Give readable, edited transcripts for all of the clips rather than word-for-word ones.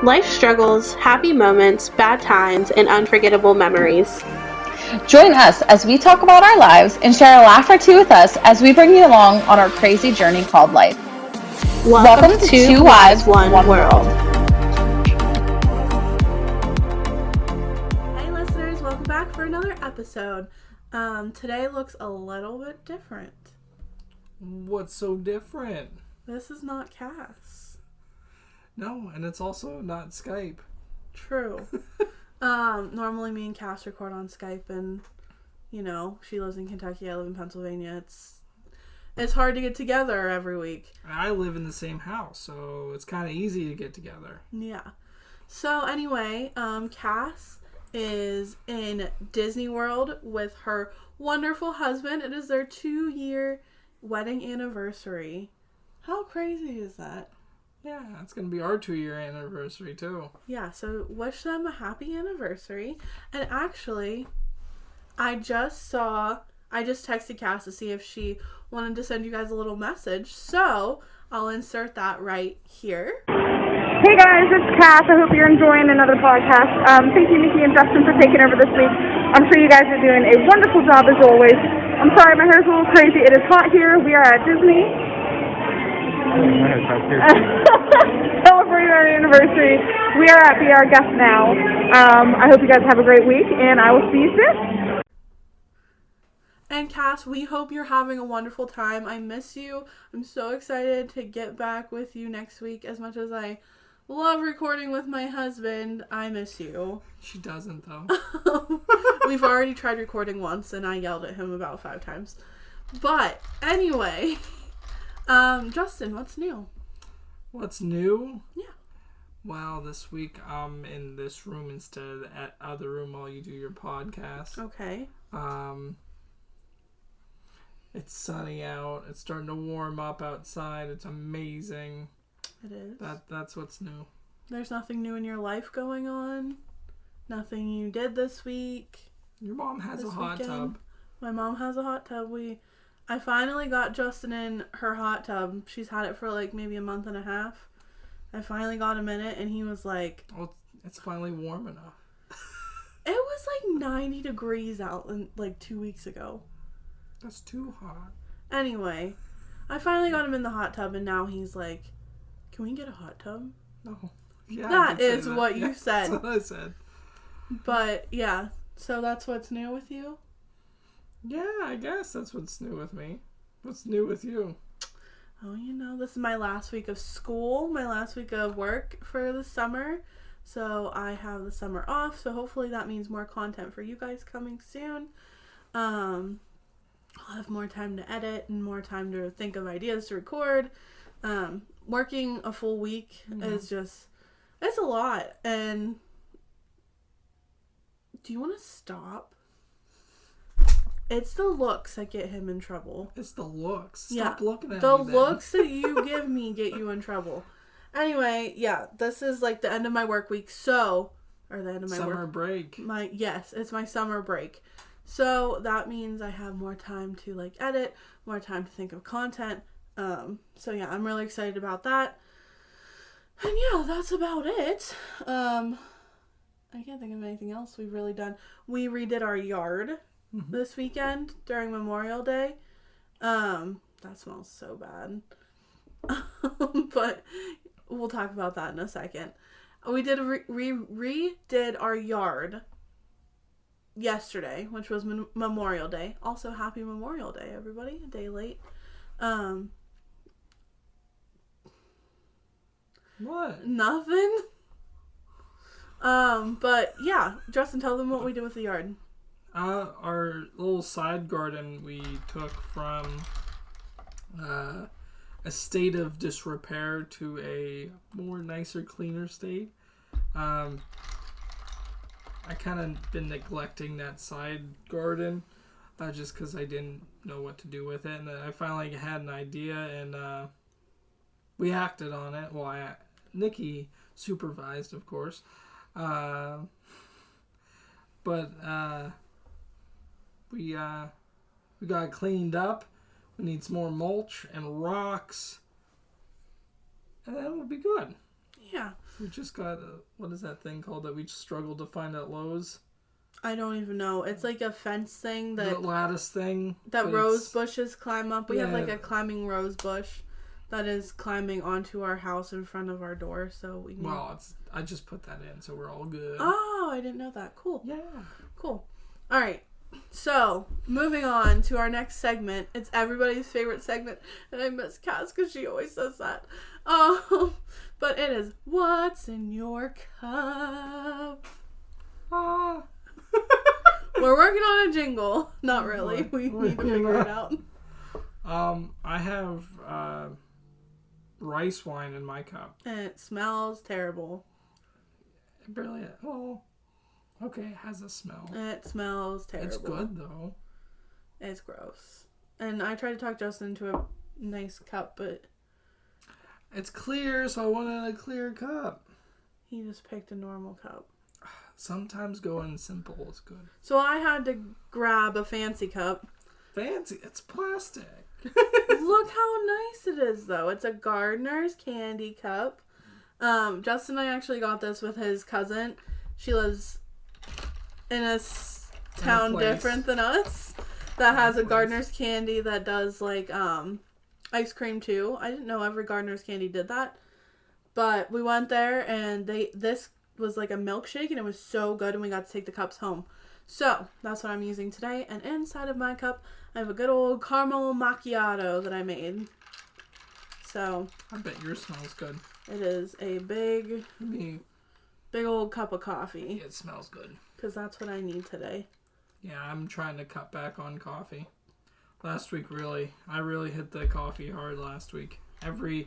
Life struggles, happy moments, bad times, and unforgettable memories. Join us as we talk about our lives and share a laugh or two with us as we bring you along on our crazy journey called life. Welcome to Two Wives, One World. Hey listeners, welcome back for another episode. Today looks a little bit different. What's so different? This is not Cass. No, and it's also not Skype. True. Normally me and Cass record on Skype, and she lives in Kentucky, I live in Pennsylvania. It's hard to get together every week. I live in the same house, so it's kind of easy to get together. Yeah. So anyway, Cass is in Disney World with her wonderful husband. It is their 2-year wedding anniversary. How crazy is that? Yeah, it's going to be our 2-year anniversary, too. Yeah, so wish them a happy anniversary. And actually, I just texted Cass to see if she wanted to send you guys a little message. So, I'll insert that right here. Hey guys, it's Cass. I hope you're enjoying another podcast. Thank you, Nikki and Justin, for taking over this week. I'm sure you guys are doing a wonderful job as always. I'm sorry, my hair's a little crazy. It is hot here. We are at Disney. Celebrating our anniversary. We are at Be Our Guest now. I hope you guys have a great week, and I will see you soon. And Cass, we hope you're having a wonderful time. I miss you. I'm so excited to get back with you next week. As much as I love recording with my husband, I miss you. She doesn't, though. We've already tried recording once, and I yelled at him about 5 times. But anyway, Justin, what's new? What's new? Yeah. Well, this week I'm in this room instead of the other room while you do your podcast. Okay. It's sunny out. It's starting to warm up outside. It's amazing. It is. That's what's new. There's nothing new in your life going on? Nothing you did this week? Your mom has a hot tub. My mom has a hot tub. I finally got Justin in her hot tub. She's had it for like maybe a month and a half. I finally got him in it, and he was like... Oh, it's finally warm enough. It was like 90 degrees out like 2 weeks ago. That's too hot. Anyway, I finally got him in the hot tub, and now he's like, can we get a hot tub? No. Yeah, that is what you said. That's what I said. But, yeah. So that's what's new with you? Yeah, I guess that's what's new with me. What's new with you? Oh, this is my last week of school, my last week of work for the summer. So I have the summer off, so hopefully that means more content for you guys coming soon. I'll have more time to edit and more time to think of ideas to record. Working a full week is just, it's a lot. And do you want to stop? It's the looks that get him in trouble. It's the looks. Stop looking at the me. The looks that you give me get you in trouble. Anyway, yeah, this is like the end of my work week. Or the end of my summer break. Yes, it's my summer break. So that means I have more time to like edit, more time to think of content. So yeah, I'm really excited about that. And yeah, that's about it. I can't think of anything else we've really done. We redid our yard this weekend during Memorial Day. That smells so bad. But we'll talk about that in a second. We did redid our yard yesterday, which was Memorial Day. Also, happy Memorial Day, everybody. A day late. What? Nothing. But yeah, Justin, tell them what we did with the yard. Our little side garden we took from a state of disrepair to a more nicer, cleaner state. I kind of been neglecting that side garden just because I didn't know what to do with it, and then I finally had an idea, and we acted on it. Well, Nikki supervised, of course, but we got it cleaned up. We need some more mulch and rocks, and then we'll be good. Yeah. We just got what is that thing called that we struggled to find at Lowe's? I don't even know. It's like a fence thing The lattice thing. that rose bushes climb up. We have like Yeah. a climbing rose bush that is climbing onto our house in front of our door. So we need... Well, I just put that in, so we're all good. Oh, I didn't know that. Cool. Yeah. Cool. All right. So, moving on to our next segment. It's everybody's favorite segment. And I miss Cass because she always says that. But it is, what's in your cup? Ah. We're working on a jingle. Not really. We need to figure it out. I have rice wine in my cup. And it smells terrible. It barely. Oh, okay. It has a smell. It smells terrible. It's good though. It's gross. And I tried to talk Justin into a nice cup, but It's clear, so I wanted a clear cup. he just picked a normal cup. Sometimes going simple is good. So I had to grab a fancy cup. Fancy. It's plastic. Look how nice it is, though. It's a Gardener's candy cup. Justin and I actually got this with his cousin. She lives in a town different than us that has a Gardener's candy that does like ice cream too. I didn't know every Gardener's candy did that, but we went there and this was like a milkshake and it was so good, and we got to take the cups home. So that's what I'm using today, and inside of my cup I have a good old caramel macchiato that I made. So I bet yours smells good. it is a big old cup of coffee. It smells good. Because that's what I need today. Yeah, I'm trying to cut back on coffee. Last week, I really hit the coffee hard last week. Every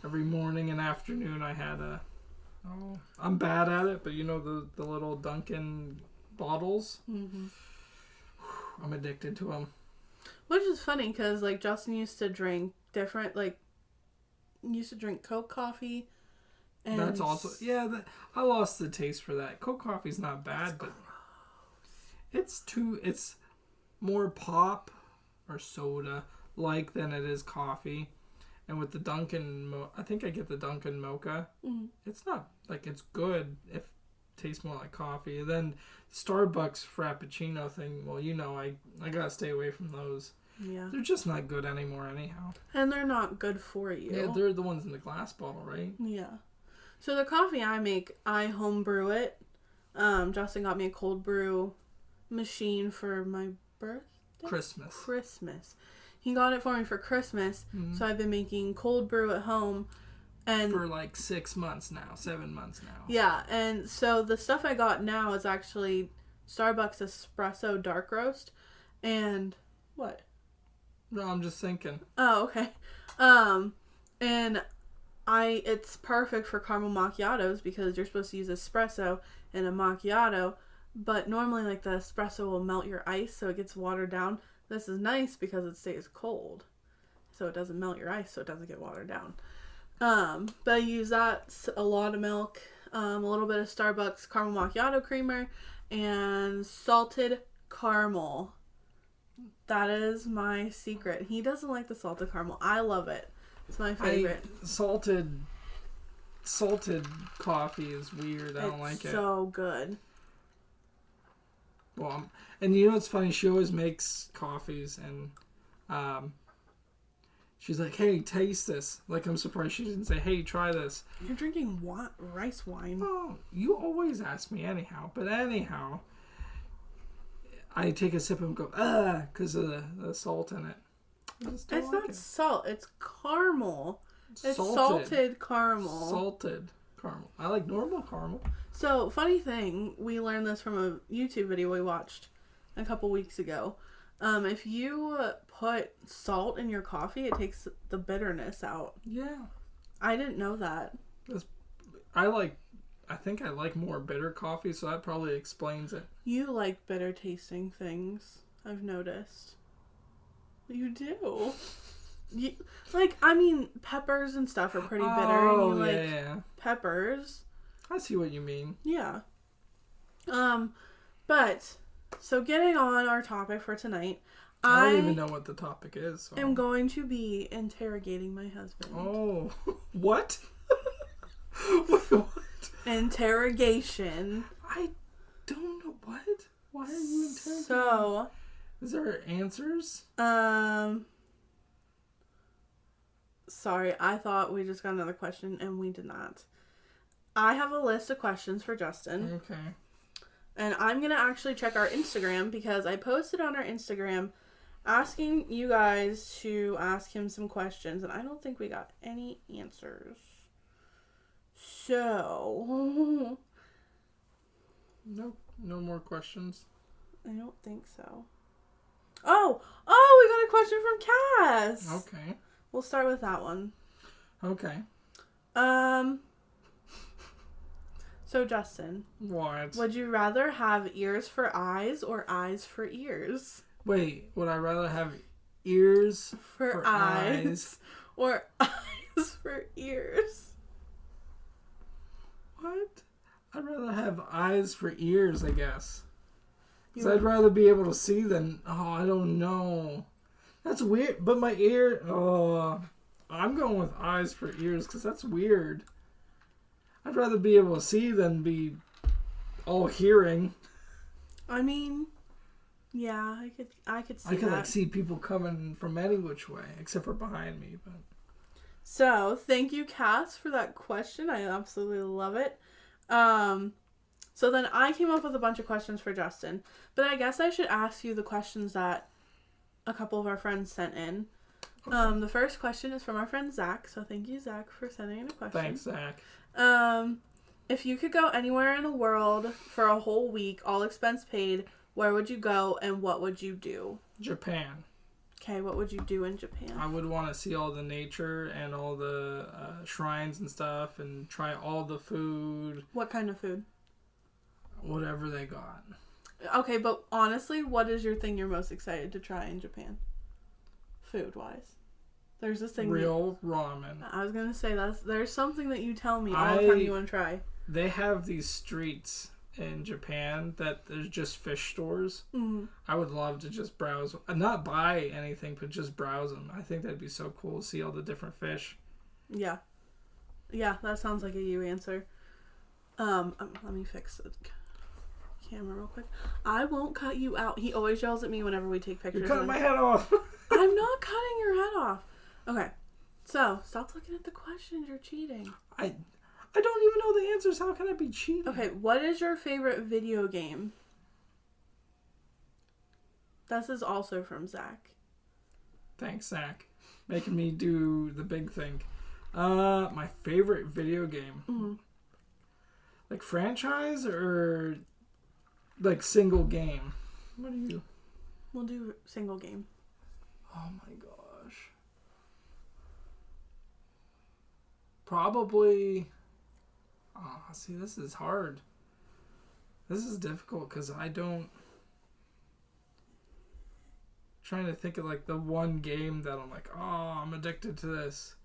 morning and afternoon I had I'm bad at it, but you know the little Dunkin' bottles? Mm-hmm. I'm addicted to them. Which is funny because, like, Justin used to drink different, like, used to drink Coke coffee. And that's also, I lost the taste for that. Coke coffee's not bad, but it's more pop or soda like than it is coffee. And with the Dunkin', I think I get the Dunkin' mocha. Mm-hmm. It's not, like, it's good. It tastes more like coffee. And then Starbucks Frappuccino thing, well, you know, I gotta stay away from those. Yeah. They're just not good anymore anyhow. And they're not good for you. Yeah, they're the ones in the glass bottle, right? Yeah. So the coffee I make, I home brew it. Justin got me a cold brew machine for my birthday? Christmas. He got it for me for Christmas, so I've been making cold brew at home. And for like 6 months now, 7 months now. Yeah, and so the stuff I got now is actually Starbucks espresso dark roast. And what? No, I'm just thinking. Oh, okay. And it's perfect for caramel macchiatos because you're supposed to use espresso in a macchiato, but normally like the espresso will melt your ice so it gets watered down. This is nice because it stays cold, so it doesn't melt your ice, so it doesn't get watered down. But I use that, a lot of milk, a little bit of Starbucks caramel macchiato creamer, and salted caramel. That is my secret. He doesn't like the salted caramel. I love it. It's my favorite. Salted coffee is weird. I don't like it. It's so good. Well, and you know what's funny? She always makes coffees, and she's like, "Hey, taste this." Like, I'm surprised she didn't say, "Hey, try this." You're drinking rice wine. Oh, you always ask me anyhow. But anyhow, I take a sip and go, because of the salt in it. It's not salt. It's caramel. It's salted caramel. Salted caramel. I like normal caramel. So, funny thing, we learned this from a YouTube video we watched a couple weeks ago. If you put salt in your coffee, it takes the bitterness out. Yeah. I didn't know that. I think I like more bitter coffee, so that probably explains it. You like bitter tasting things, I've noticed. You do. Peppers and stuff are pretty bitter. Oh, and you yeah. Peppers. I see what you mean. Yeah. But, so getting on our topic for tonight, I don't even know what the topic is. So. I'm going to be interrogating my husband. Oh, what? Wait, what? Interrogation. I don't know what. Why are you interrogating? So, is there answers? Sorry, I thought we just got another question and we did not. I have a list of questions for Justin. Okay. And I'm going to actually check our Instagram because I posted on our Instagram asking you guys to ask him some questions. And I don't think we got any answers. So. Nope. No more questions. I don't think so. Oh, we got a question from Cass. Okay. We'll start with that one. Okay. So Justin. What? Would you rather have ears for eyes or eyes for ears? Wait, would I rather have ears For eyes or eyes for ears? What? I'd rather have eyes for ears, I guess. Because I'd rather be able to see than... Oh, I don't know. That's weird. But my ear... Oh, I'm going with eyes for ears because that's weird. I'd rather be able to see than be all hearing. I mean, yeah, I could see that. I could see people coming from any which way, except for behind me. But so, thank you, Cass, for that question. I absolutely love it. So then I came up with a bunch of questions for Justin, but I guess I should ask you the questions that a couple of our friends sent in. Okay. The first question is from our friend Zach, so thank you, Zach, for sending in a question. Thanks, Zach. If you could go anywhere in the world for a whole week, all expense paid, where would you go and what would you do? Japan. Okay, what would you do in Japan? I would want to see all the nature and all the shrines and stuff and try all the food. What kind of food? Whatever they got. Okay, but honestly, what is your thing you're most excited to try in Japan? Food-wise. There's this thing... Real ramen. I was going to say, there's something that you tell me all the time you want to try. They have these streets in Japan that there's just fish stores. Mm-hmm. I would love to just browse, not buy anything, but just browse them. I think that'd be so cool to see all the different fish. Yeah. Yeah, that sounds like a you answer. Let me fix the camera real quick. I won't cut you out. He always yells at me whenever we take pictures. You're cutting my head off. I'm not cutting your head off. Okay. So, stop looking at the questions. You're cheating. I don't even know the answers. How can I be cheating? Okay, what is your favorite video game? This is also from Zach. Thanks, Zach. Making me do the big thing. My favorite video game. Mm-hmm. Like franchise or like single game? What do you... We'll do single game. Oh my gosh. Probably... Oh, see, this is hard. This is difficult because I don't... Trying to think of like the one game that I'm like, oh, I'm addicted to this.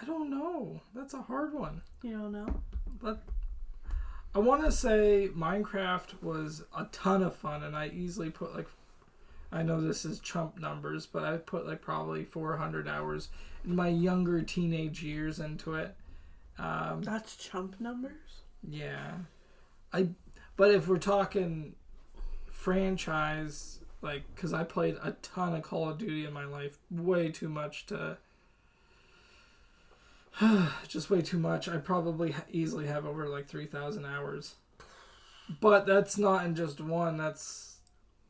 I don't know. That's a hard one. You don't know? But I want to say Minecraft was a ton of fun, and I easily put like, I know this is chump numbers, but I put like probably 400 hours in my younger teenage years into it. That's chump numbers? Yeah. But if we're talking franchise, like, because I played a ton of Call of Duty in my life, way too much to... just way too much. I probably easily have over like 3,000 hours. But that's not in just one. That's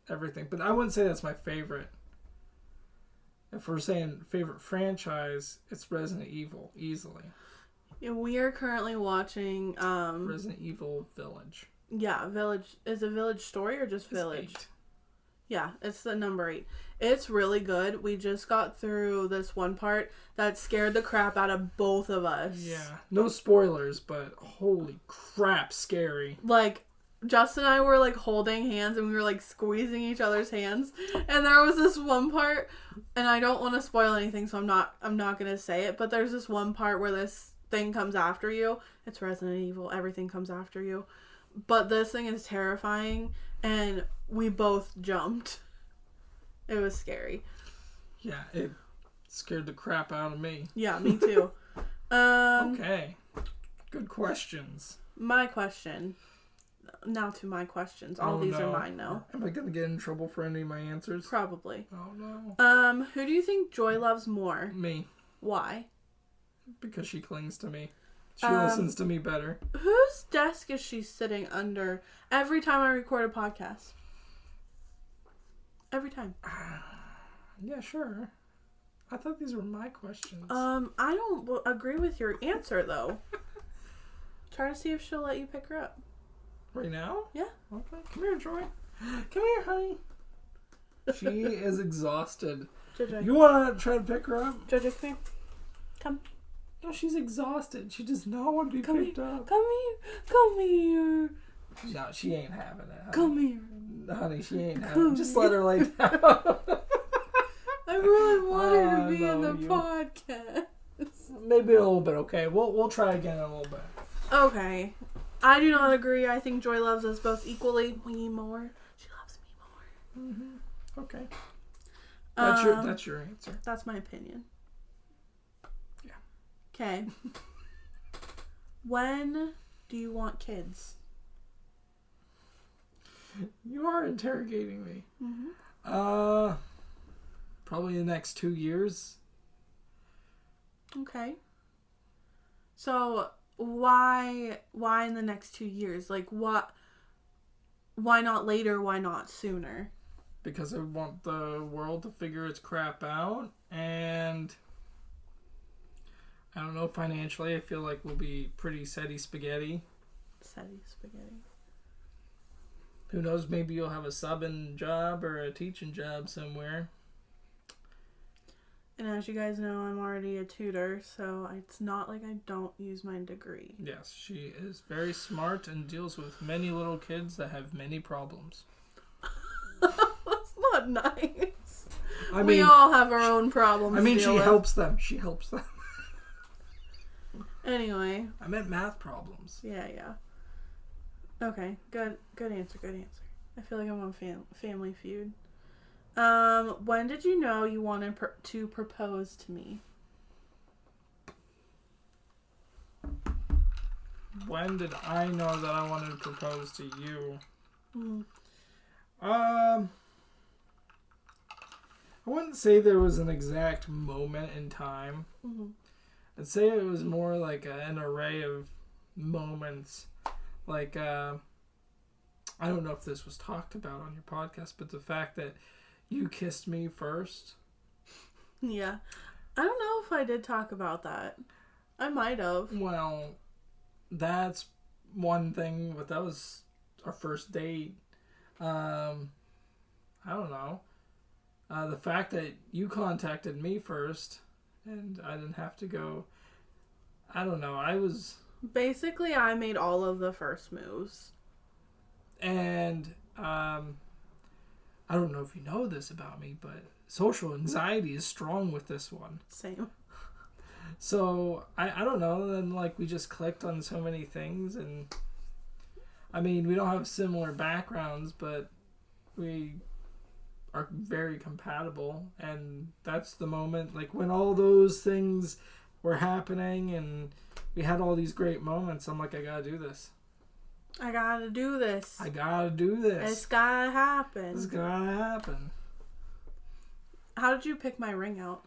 everything. But I wouldn't say that's my favorite. If we're saying favorite franchise, it's Resident Evil, easily. Yeah, we are currently watching... Resident Evil Village. Yeah, Village. Is it Village Story or just Village? 8. Yeah, it's the number 8. It's really good. We just got through this one part that scared the crap out of both of us. Yeah. No spoilers, but holy crap, scary. Like, Justin and I were, like, holding hands and we were, like, squeezing each other's hands. And there was this one part, and I don't want to spoil anything, so I'm not going to say it, but there's this one part where this thing comes after you. It's Resident Evil. Everything comes after you. But this thing is terrifying, and we both jumped. It was scary. Yeah, it scared the crap out of me. Yeah, me too. Okay. Good questions. My question. Now to my questions. All these are mine now. Am I going to get in trouble for any of my answers? Probably. Oh, no. Who do you think Joy loves more? Me. Why? Because she clings to me. She listens to me better. Whose desk is she sitting under every time I record a podcast? Every time. Yeah, sure. I thought these were my questions. I don't agree with your answer, though. Try to see if she'll let you pick her up. Right now? Yeah. Okay. Come here, Joy. Come here, honey. She is exhausted. Jojo. You want to try to pick her up? Jojo, come here. Come. No, she's exhausted. She does not want to be picked up. Come here. Come here. No, she ain't having it. Honey. Come here. Honey, she ain't having it. Just let her lay down. I really want her to be in the podcast. Maybe a little bit, okay. We'll try again in a little bit. Okay. I do not agree. I think Joy loves us both equally. Me more. She loves me more. Mm-hmm. Okay. That's your answer. That's my opinion. Yeah. Okay. When do you want kids? You are interrogating me. Mm-hmm. Probably the next 2 years. Okay. So why in the next 2 years? Like what? Why not later? Why not sooner? Because I want the world to figure its crap out, and I don't know, financially I feel like we'll be pretty steady spaghetti. Steady spaghetti. Who knows, maybe you'll have a subbing job or a teaching job somewhere. And as you guys know, I'm already a tutor, so it's not like I don't use my degree. Yes, she is very smart and deals with many little kids that have many problems. That's not nice. I mean, we all have our own problems. I mean, she with. helps them. She helps them. Anyway. I meant math problems. Yeah. Okay, good answer. I feel like I'm on Family Feud. When did you know you wanted to propose to me? When did I know that I wanted to propose to you? I wouldn't say there was an exact moment in time. I'd say it was more like an array of moments. Like, I don't know if this was talked about on your podcast, but the fact that you kissed me first. Yeah. I don't know if I did talk about that. I might have. Well, that's one thing, but that was our first date. I don't know. The fact that you contacted me first and I didn't have to go. I don't know. Basically, I made all of the first moves. And I don't know if you know this about me, but social anxiety is strong with this one. Same. So, I don't know. Then, like, we just clicked on so many things. And, I mean, we don't have similar backgrounds, but we are very compatible. And that's the moment, like, when all those things were happening and we had all these great moments, I'm like, I gotta do this. I gotta do this. I gotta do this. It's gotta happen. It's gotta happen. How did you pick my ring out?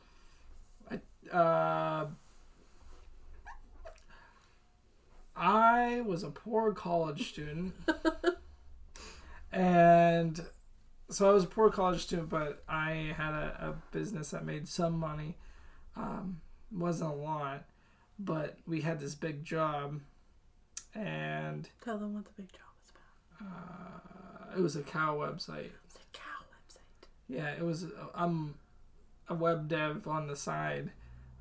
I was a poor college student. And so I was a poor college student, but I had a business that made some money. Wasn't a lot, but we had this big job. And Tell them what the big job was about. it was a cow website. It's a cow website. Yeah, it was. I'm a web dev on the side,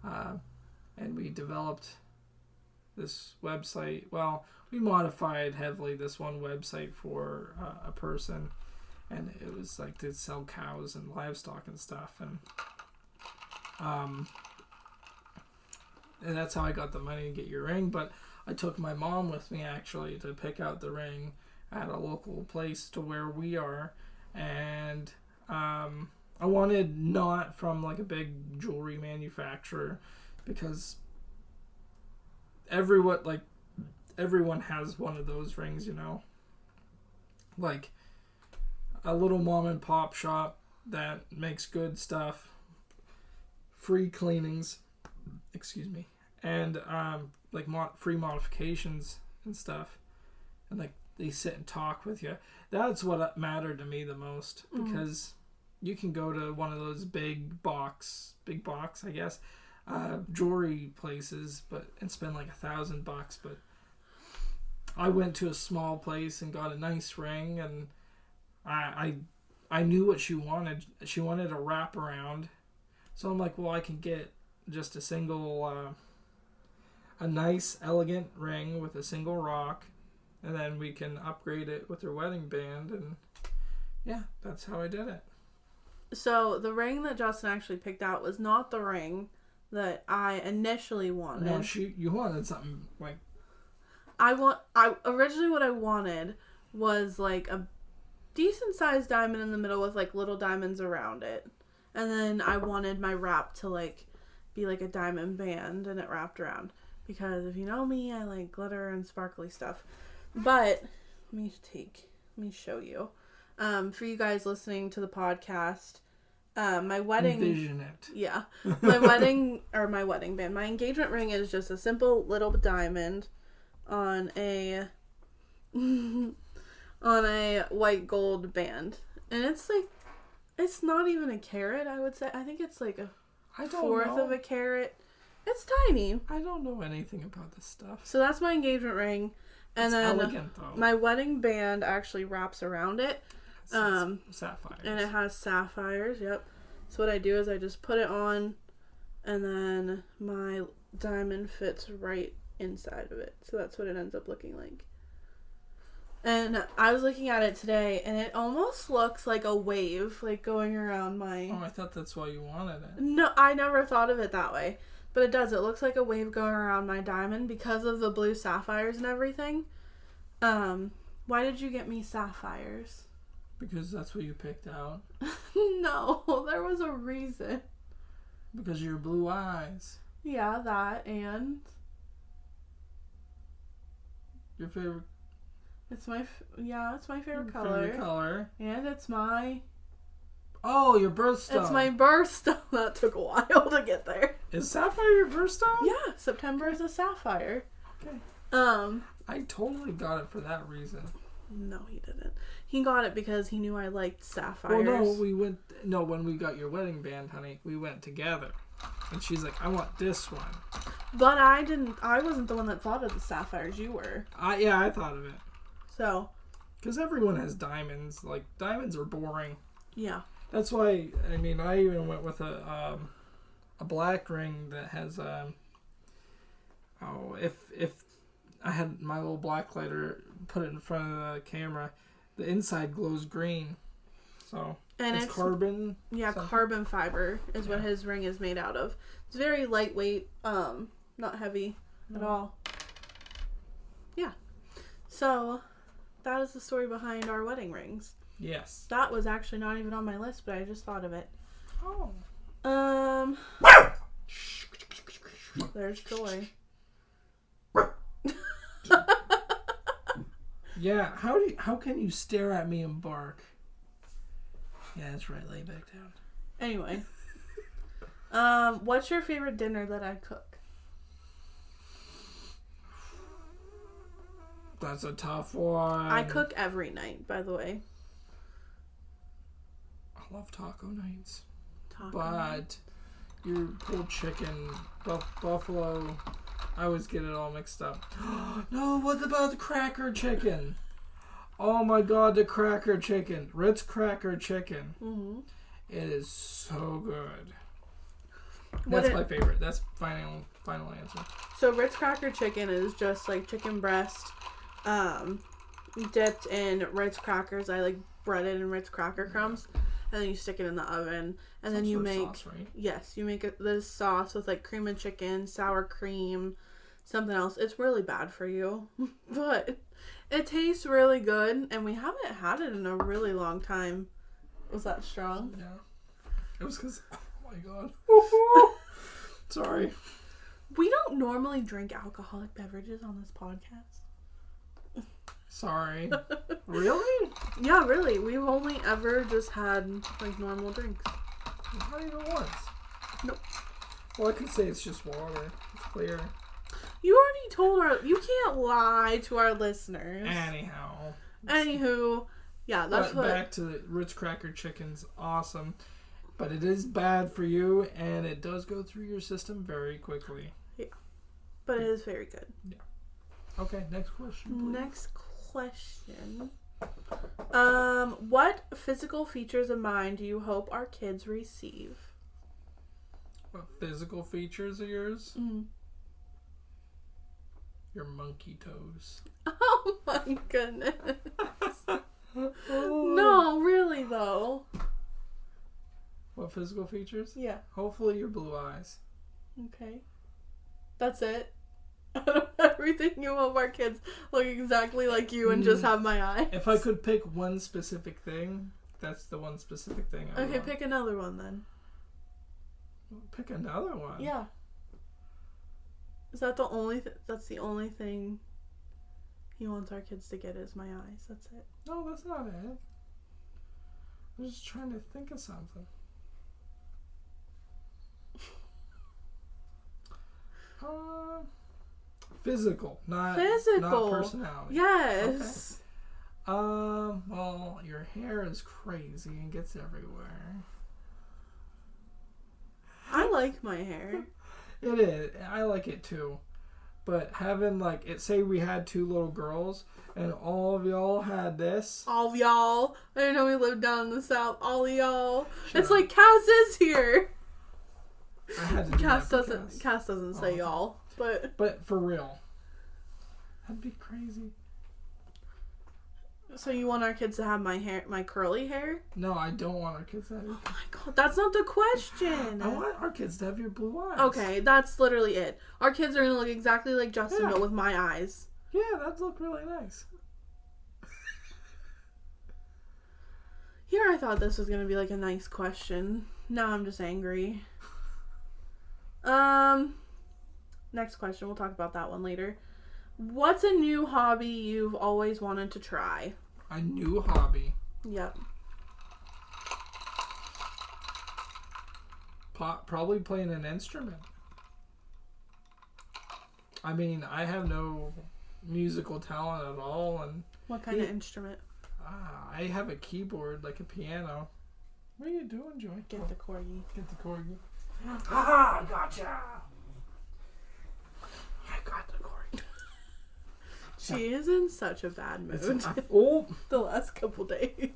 and we developed this website. Well, we modified heavily this one website for a person, and it was like to sell cows and livestock and stuff, and that's how I got the money to get your ring. But I took my mom with me actually to pick out the ring at a local place to where we are, and I wanted not from like a big jewelry manufacturer, because everyone has one of those rings, you know. Like a little mom and pop shop that makes good stuff, free cleanings, and like free modifications and stuff, and like they sit and talk with you. That's what mattered to me the most, because you can go to one of those big box, I guess, jewelry places, and spend like $1,000. But I went to a small place and got a nice ring, and I knew what she wanted. She wanted a wraparound, so I'm like, well, I can get just a single, a nice, elegant ring with a single rock, and then we can upgrade it with her wedding band, and yeah, that's how I did it. So the ring that Justin actually picked out was not the ring that I initially wanted. No, you wanted something like... Originally what I wanted was like a decent sized diamond in the middle with like little diamonds around it. And then I wanted my wrap to like be like a diamond band and it wrapped around. Because if you know me, I like glitter and sparkly stuff. But let me show you. For you guys listening to the podcast, my wedding... Envision it. Yeah. My wedding band. My engagement ring is just a simple little diamond on a white gold band. And it's like, it's not even a carat, I would say. I think it's like a fourth of a carat. It's tiny. I don't know anything about this stuff. So that's my engagement ring. And then elegant, though. My wedding band actually wraps around it. Sapphires. And it has sapphires, yep. So what I do is I just put it on, and then my diamond fits right inside of it. So that's what it ends up looking like. And I was looking at it today, and it almost looks like a wave, like going around my... Oh, I thought that's why you wanted it. No, I never thought of it that way. But it does. It looks like a wave going around my diamond because of the blue sapphires and everything. Why did you get me sapphires? Because that's what you picked out. No, there was a reason. Because of your blue eyes. Yeah, that, and... Your favorite... It's my favorite color. Favorite color. And it's my... Oh, your birthstone. It's my birthstone. That took a while to get there. Is sapphire your birthstone? Yeah, September is a sapphire. Okay. I totally got it for that reason. No, he didn't. He got it because he knew I liked sapphires. Well, no, when we got your wedding band, honey, we went together. And she's like, I want this one. But I wasn't the one that thought of the sapphires. You were. I thought of it. So. Because everyone has diamonds. Like, diamonds are boring. Yeah. That's why, I mean, I even went with a black ring that has, if I had my little black lighter, put it in front of the camera, the inside glows green. So, and it's carbon. Yeah, something. Carbon fiber is what his ring is made out of. It's very lightweight, not heavy at all. Yeah. So, that is the story behind our wedding rings. Yes. That was actually not even on my list, but I just thought of it. Oh. There's Joy. Yeah, how can you stare at me and bark? Yeah, that's right. Lay back down. Anyway. What's your favorite dinner that I cook? That's a tough one. I cook every night, by the way. I love taco nights. But your pulled chicken, buffalo, I always get it all mixed up. No, what about the cracker chicken? Oh my god, the cracker chicken. Ritz cracker chicken. Mm-hmm. It is so good. That's my favorite. That's final answer. So Ritz cracker chicken is just like chicken breast, dipped in Ritz crackers. I like bread it in Ritz cracker crumbs, and then you stick it in the oven, and then you make sauce, right? Yes, you make this sauce with like cream of chicken, sour cream, something else. It's really bad for you, but it tastes really good, and we haven't had it in a really long time. Was that strong? Yeah. It was because... Oh my god. Sorry. We don't normally drink alcoholic beverages on this podcast. Sorry. Really? Yeah, really. We've only ever just had, like, normal drinks. Not even once. Nope. Well, I could say it's just water. It's clear. You already told you can't lie to our listeners. Anyhow. Anywho, yeah, that's what... Back to the Ritz Cracker Chicken's awesome. But it is bad for you, and it does go through your system very quickly. Yeah. But it is very good. Yeah. Okay, next question, please. Next question. What physical features of mine do you hope our kids receive? What physical features are yours? Your monkey toes. Oh my goodness. No, really though. What physical features? Yeah. Hopefully your blue eyes. Okay. That's it. Everything you hope our kids look exactly like you and just have my eyes. If I could pick one specific thing, that's the one specific thing I Okay, want. pick another one then. Pick another one. Yeah. Is that the only that's the only thing he wants our kids to get is my eyes. That's it. No, that's not it. I'm just trying to think of something. Physical, not personality. Yes. Okay. Well, your hair is crazy and gets everywhere. I like my hair. It is. I like it too. But having say we had two little girls and all of y'all had this. All of y'all. I didn't know we lived down in the south. All of y'all. Sure. It's like Cass is here. I had to do Cass that doesn't say y'all. But for real. That'd be crazy. So you want our kids to have my curly hair? No, I don't want our kids to have Oh my god, that's not the question. I want our kids to have your blue eyes. Okay, that's literally it. Our kids are gonna look exactly like Justin, but with my eyes. Yeah, that'd look really nice. Here I thought this was gonna be like a nice question. Now I'm just angry. Next question. We'll talk about that one later. What's a new hobby you've always wanted to try? A new hobby. Yep. Probably playing an instrument. I mean, I have no musical talent at all, and What kind of instrument? I have a keyboard, like a piano. What are you doing, Joy? Get the corgi. Get the corgi. Haha! Gotcha. I got the corgi. She is in such a bad mood. The last couple days.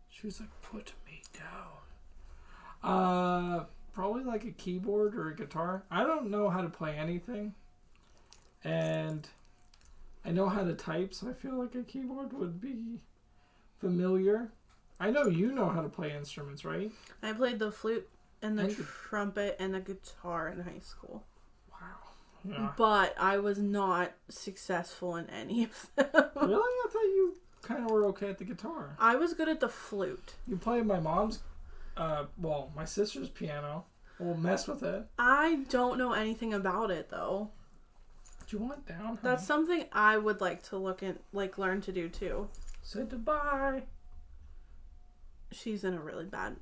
She was like, "Put me down." Probably like a keyboard or a guitar. I don't know how to play anything, and I know how to type, so I feel like a keyboard would be familiar. I know you know how to play instruments, right? I played the flute and the trumpet and the guitar in high school. Wow. Yeah. But I was not successful in any of them. Really? I thought you kind of were okay at the guitar. I was good at the flute. You played my mom's, my sister's piano. We'll mess with it. I don't know anything about it, though. Do you want it down, honey? That's something I would like to learn to do, too. Say goodbye. She's in a really bad...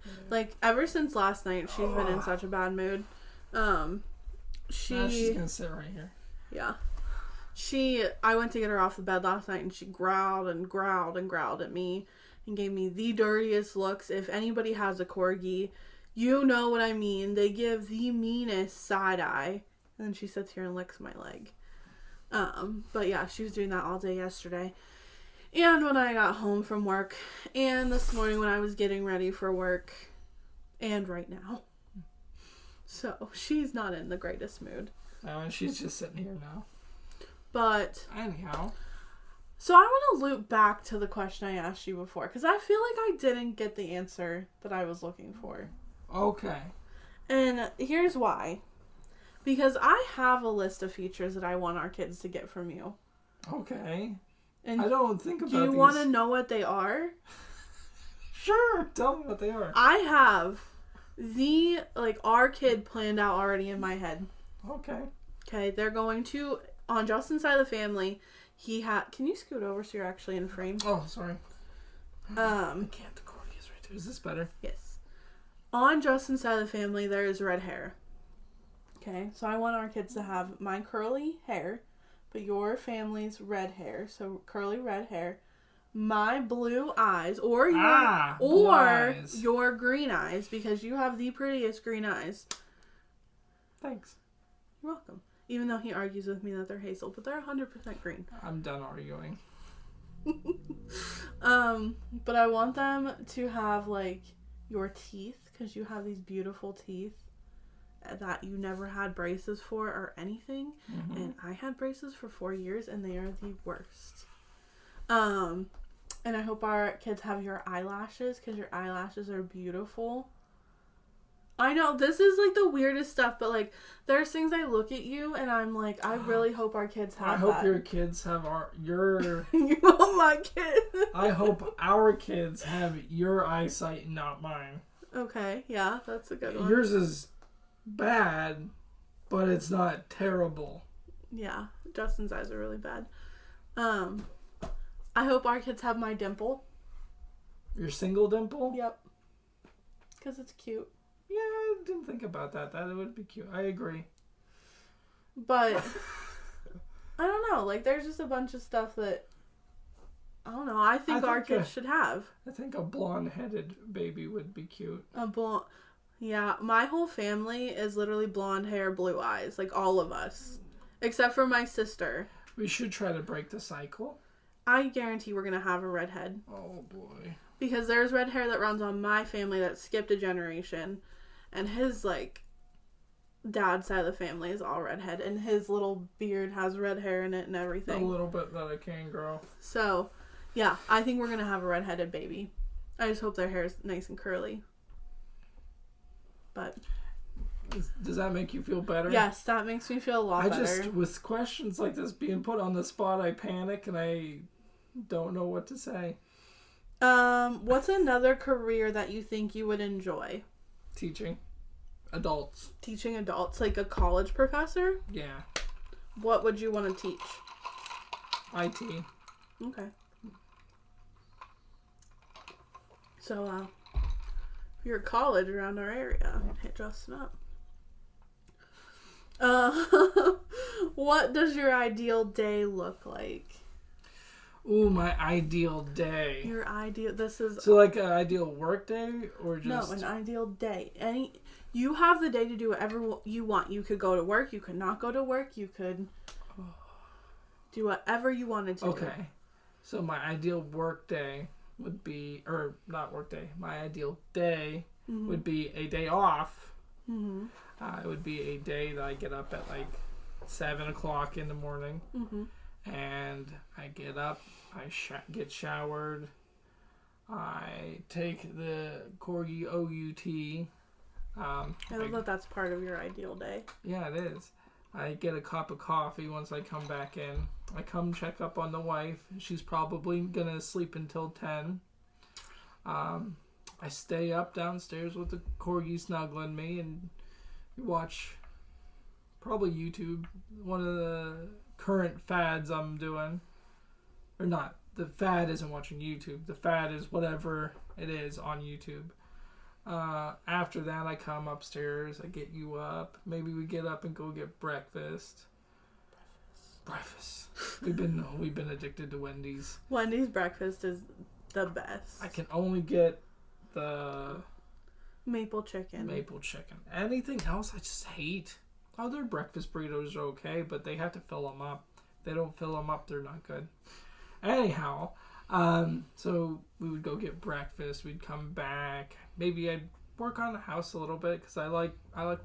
ever since last night, she's been in such a bad mood. Now she's gonna sit right here. Yeah. I went to get her off the bed last night, and she growled and growled and growled at me and gave me the dirtiest looks. If anybody has a corgi, you know what I mean. They give the meanest side eye. And then she sits here and licks my leg. But yeah, she was doing that all day yesterday. And when I got home from work. And this morning when I was getting ready for work. And right now. So, she's not in the greatest mood. No, she's just sitting here now. But... anyhow. So I want to loop back to the question I asked you before. Because I feel like I didn't get the answer that I was looking for. Okay. And here's why. Because I have a list of features that I want our kids to get from you. Okay. And I don't think about do you these. want to know what they are? are? Tell me what they are. I have our kid planned out already in my head. Okay, they're going to, on Justin's side of the family, can you scoot over so you're actually in frame? Oh, sorry. I can't, the corgi is right there. Is this better? Yes. On Justin's side of the family, there is red hair. Okay, so I want our kids to have my curly hair, but your family's red hair, so curly red hair, my blue eyes, or your green eyes, because you have the prettiest green eyes. Thanks. You're welcome. Even though he argues with me that they're hazel, but they're 100% green. I'm done arguing. But I want them to have your teeth, because you have these beautiful teeth that you never had braces for or anything. Mm-hmm. And I had braces for 4 years and they are the worst. And I hope our kids have your eyelashes, because your eyelashes are beautiful. I know this is the weirdest stuff, but there's things I look at you and I'm like, I really hope our kids have that. I hope your kids have your You want my kid? I hope our kids have your eyesight and not mine. Okay, yeah, that's a good one. Yours is bad, but it's not terrible. Yeah, Justin's eyes are really bad. I hope our kids have my dimple. Your single dimple? Yep. Because it's cute. Yeah, I didn't think about that. That would be cute. I agree. But I don't know. There's just a bunch of stuff that I don't know. I think our kids should have. I think a blonde-headed baby would be cute. A blonde. Yeah, my whole family is literally blonde hair, blue eyes. All of us. Except for my sister. We should try to break the cycle. I guarantee we're going to have a redhead. Oh, boy. Because there's red hair that runs on my family that skipped a generation. And his, dad's side of the family is all redhead. And his little beard has red hair in it and everything. A little bit that I can grow. So, yeah, I think we're going to have a redheaded baby. I just hope their hair is nice and curly. But does that make you feel better? Yes, that makes me feel a lot better. With questions like this being put on the spot, I panic and I don't know what to say. What's another career that you think you would enjoy? Teaching adults. Teaching adults, like a college professor? Yeah. What would you want to teach? IT. Okay. So, if you're at college around our area, hit Justin up. What does your ideal day look like? Ooh, my ideal day. Your ideal, this is... So an ideal work day or just... No, an ideal day. You have the day to do whatever you want. You could go to work, you could not go to work, you could do whatever you wanted to do. Okay. So my ideal work day would be, or not work day, my ideal day would be a day off. Mm-hmm. It would be a day that I get up at 7 o'clock in the morning. Mm-hmm. And I get up, I get showered, I take the Corgi OUT. I love that that's part of your ideal day. Yeah, it is. I get a cup of coffee once I come back in. I come check up on the wife. She's probably going to sleep until 10. I stay up downstairs with the Corgi snuggling me and watch probably YouTube. One of the current fads I'm doing, or not, the fad isn't watching YouTube, the fad is whatever it is on YouTube. After that I come upstairs, I get you up, maybe we get up and go get breakfast. We've been addicted to Wendy's. Wendy's breakfast is the best. I can only get the maple chicken. Anything else I just hate. Other breakfast burritos are okay, but they have to fill them up. If they don't fill them up, they're not good. Anyhow, so we would go get breakfast. We'd come back. Maybe I'd work on the house a little bit because I like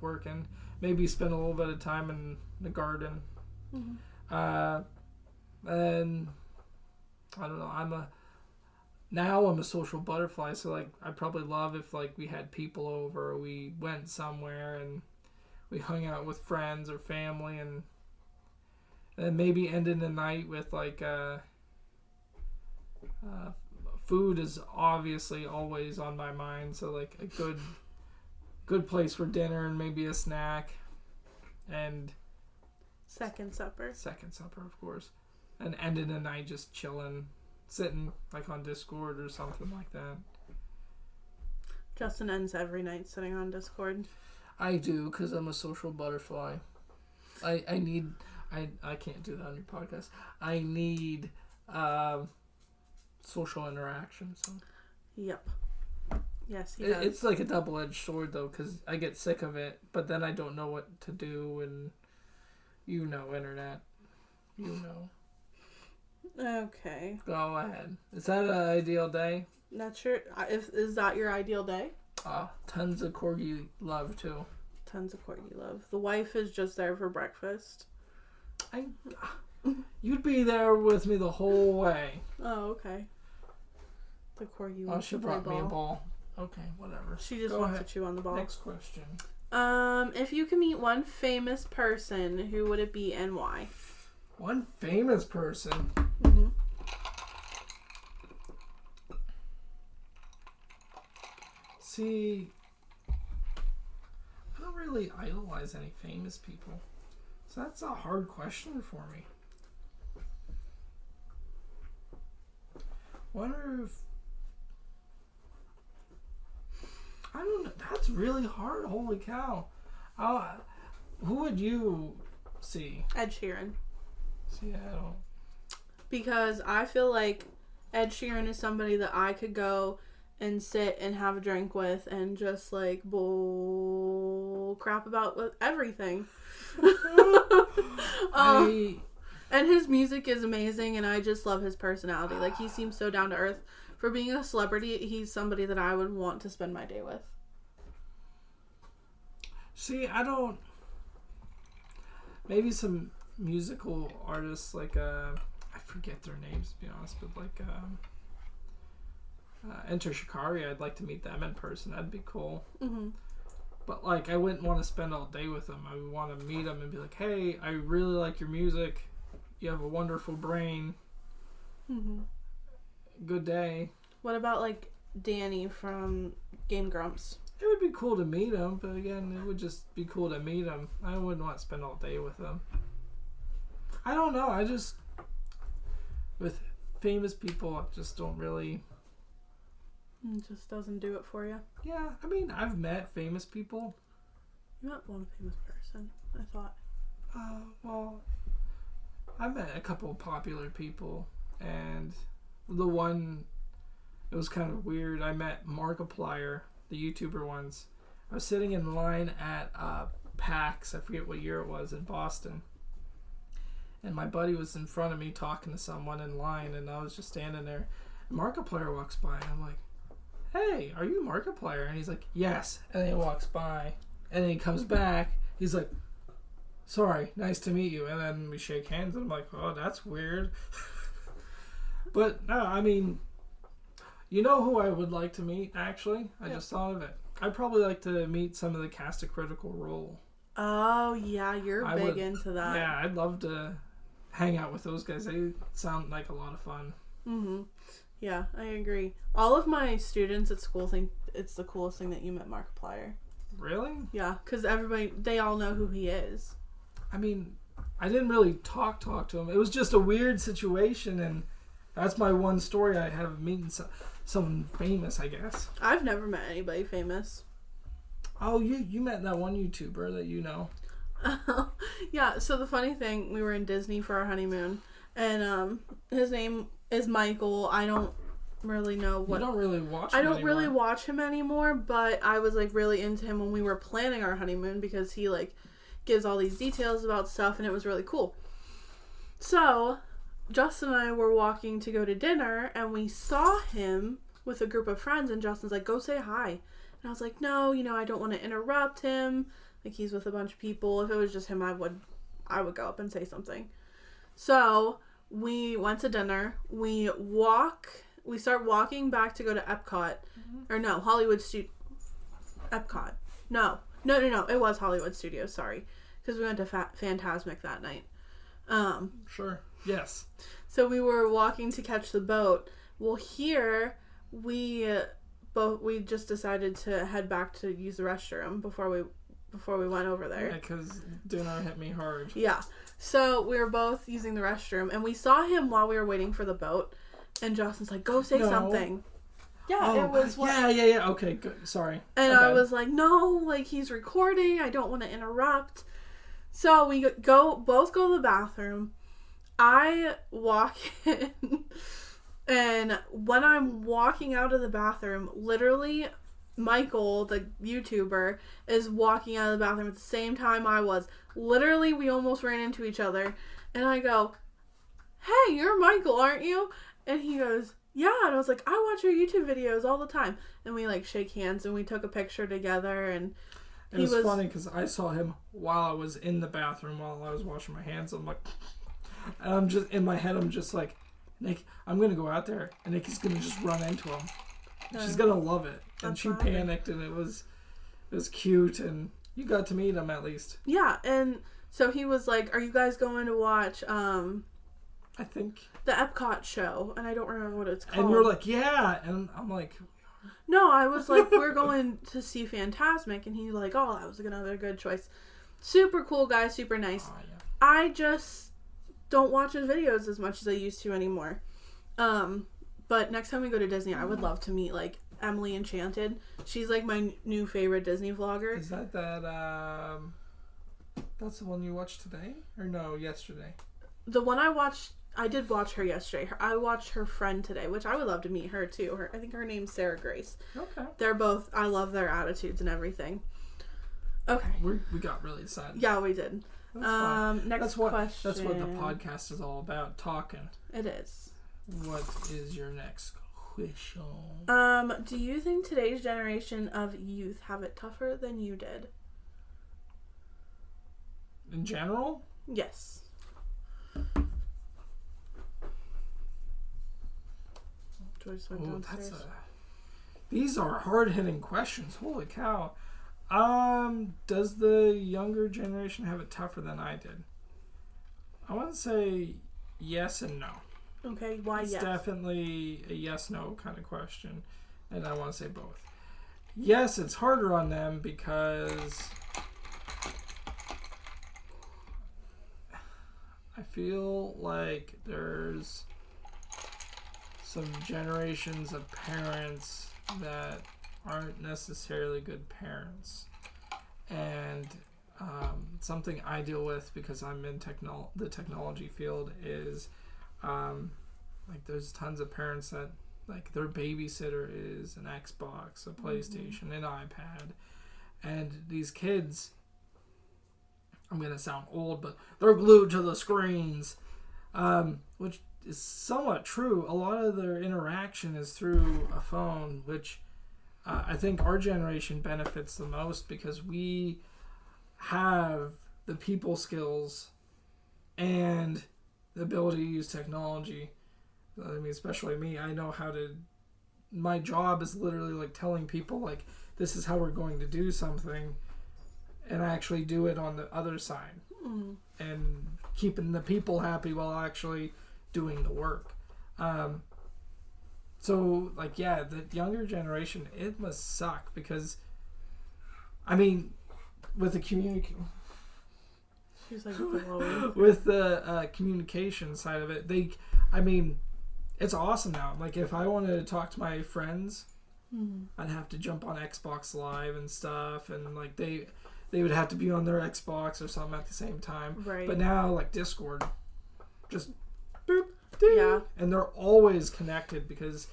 working. Maybe spend a little bit of time in the garden. Mm-hmm. And I don't know. I'm a social butterfly, so I'd probably love if we had people over, or we went somewhere and we hung out with friends or family, and then maybe ending the night with food is obviously always on my mind. So like a good place for dinner and maybe a snack, and Second supper. Second supper, of course, and ending the night just chilling, sitting like on Discord or something like that. Justin ends every night sitting on Discord. I do, because I'm a social butterfly. I can't do that on your podcast. I need social interaction. So. Yep. Yes, he does. It's like a double-edged sword, though, because I get sick of it, but then I don't know what to do, and internet. Okay. Go ahead. Is that an ideal day? Not sure. Is that your ideal day? Tons of corgi love, too. Tons of corgi love. The wife is just there for breakfast. You'd be there with me the whole way. Oh, okay. The corgi wants she to play brought me a ball. ball. Okay, whatever. She just Go wants ahead. to chew on the ball. Next question. If you could meet one famous person, who would it be and why? One famous person. Mm-hmm. See, I don't really idolize any famous people, so that's a hard question for me. Wonder if I don't know. That's really hard. Holy cow! Who would you see? Ed Sheeran. See, I don't. Because I feel like Ed Sheeran is somebody that I could go and sit and have a drink with and just like bull crap about with everything. And his music is amazing, and I just love his personality. Like, he seems so down to earth. For being a celebrity, he's somebody that I would want to spend my day with. See, I don't. Maybe some musical artists like I forget their names, to be honest, but like Enter Shikari, I'd like to meet them in person. That'd be cool. Mm-hmm. But like, I wouldn't want to spend all day with them. I would want to meet them and be like, "Hey, I really like your music. You have a wonderful brain. Mm-hmm. Good day." What about like Danny from Game Grumps? It would be cool to meet him, but again, it would just be cool to meet him. I wouldn't want to spend all day with him. I don't know. I just, with famous people, I just don't really. It just doesn't do it for you. Yeah, I mean, I've met famous people. You met one famous person, I thought. Well, I met a couple of popular people, and the one, it was kind of weird. I met Markiplier, the YouTuber ones. I was sitting in line at PAX, I forget what year it was, in Boston. And my buddy was in front of me talking to someone in line, and I was just standing there. And Markiplier walks by, and I'm like, "Hey, are you Markiplier?" And he's like, "Yes." And then he walks by, and then he comes back. He's like, "Sorry, nice to meet you." And then we shake hands, and I'm like, "Oh, that's weird." But no, I mean, you know who I would like to meet, actually? I just thought of it. I'd probably like to meet some of the cast of Critical Role. Oh, yeah, you're big into that. Yeah, I'd love to hang out with those guys. They sound like a lot of fun. Mm-hmm. Yeah, I agree. All of my students at school think it's the coolest thing that you met Markiplier. Really? Yeah, because they all know who he is. I mean, I didn't really talk to him. It was just a weird situation, and that's my one story I have of meeting someone famous, I guess. I've never met anybody famous. Oh, you met that one YouTuber that you know. Yeah, so the funny thing, we were in Disney for our honeymoon, and his name is Michael. I don't really know what... You don't really watch him I don't anymore. really watch him anymore, but I was like really into him when we were planning our honeymoon because he like gives all these details about stuff, and it was really cool. So Justin and I were walking to go to dinner, and we saw him with a group of friends, and Justin's like, "Go say hi." And I was like, "No, I don't want to interrupt him. Like, he's with a bunch of people. If it was just him, I would go up and say something." So we went to dinner. We start walking back to go to Epcot. Mm-hmm. Or no, Hollywood Epcot. No. It was Hollywood Studios, sorry. Because we went to Fantasmic that night. Sure. Yes. So we were walking to catch the boat, Well, here we just decided to head back to use the restroom before we went over there. Yeah, because dinner hit me hard. Yeah. So we were both using the restroom, and we saw him while we were waiting for the boat. And Justin's like, "Go say something." Yeah, it was. Yeah. Okay, good. Sorry. And I was like, "No, like he's recording. I don't want to interrupt." So we both go to the bathroom. I walk in, and when I'm walking out of the bathroom, literally, Michael, the YouTuber, is walking out of the bathroom at the same time I was. Literally, we almost ran into each other. And I go, "Hey, you're Michael, aren't you?" And he goes, "Yeah." And I was like, "I watch your YouTube videos all the time." And we like shake hands and we took a picture together. And it was funny because I saw him while I was in the bathroom while I was washing my hands. I'm like, and I'm just in my head. I'm just like, Nick, I'm gonna go out there and Nikki's gonna just run into him. She's gonna love it. And she panicked, and it was cute, and you got to meet him at least. Yeah, and so he was like, "Are you guys going to watch I think the Epcot show?" And I don't remember what it's called. And you're like, "Yeah," and I'm like, "No," I was like, "We're going to see Fantasmic," and he's like, "Oh, that was another good choice." Super cool guy, super nice. Oh, yeah. I just don't watch his videos as much as I used to anymore. But next time we go to Disney, I would love to meet like Emily Enchanted. She's like my new favorite Disney vlogger. Is that that's the one you watched today? Or no, yesterday? The one I did watch her yesterday. I watched her friend today, which I would love to meet her too. I think her name's Sarah Grace. Okay. They're both, I love their attitudes and everything. Okay. We got really excited. Yeah, we did. Next question. That's what the podcast is all about, talking. It is. What is your next question? Do you think today's generation of youth have it tougher than you did? In general? Yes. Joyce went downstairs. These are hard-hitting questions. Holy cow. Does the younger generation have it tougher than I did? I want to say yes and no. Okay, why it's yes? It's definitely a yes-no kind of question, and I want to say both. Yes, it's harder on them because I feel like there's some generations of parents that aren't necessarily good parents, and something I deal with because I'm in the technology field is like there's tons of parents that like their babysitter is an Xbox, a PlayStation, an iPad, and these kids, I'm gonna sound old, but they're glued to the screens, which is somewhat true. A lot of their interaction is through a phone, which I think our generation benefits the most because we have the people skills and the ability to use technology. I mean, especially me, I know how to. My job is literally like telling people like this is how we're going to do something, and I actually do it on the other side, and keeping the people happy while actually doing the work. So like yeah, the younger generation, it must suck because I mean with the She's like with the communication side of it, it's awesome now. Like if I wanted to talk to my friends, I'd have to jump on Xbox Live and stuff, and like they would have to be on their Xbox or something at the same time. Right. But now like Discord, just boop, ding, yeah, and they're always connected because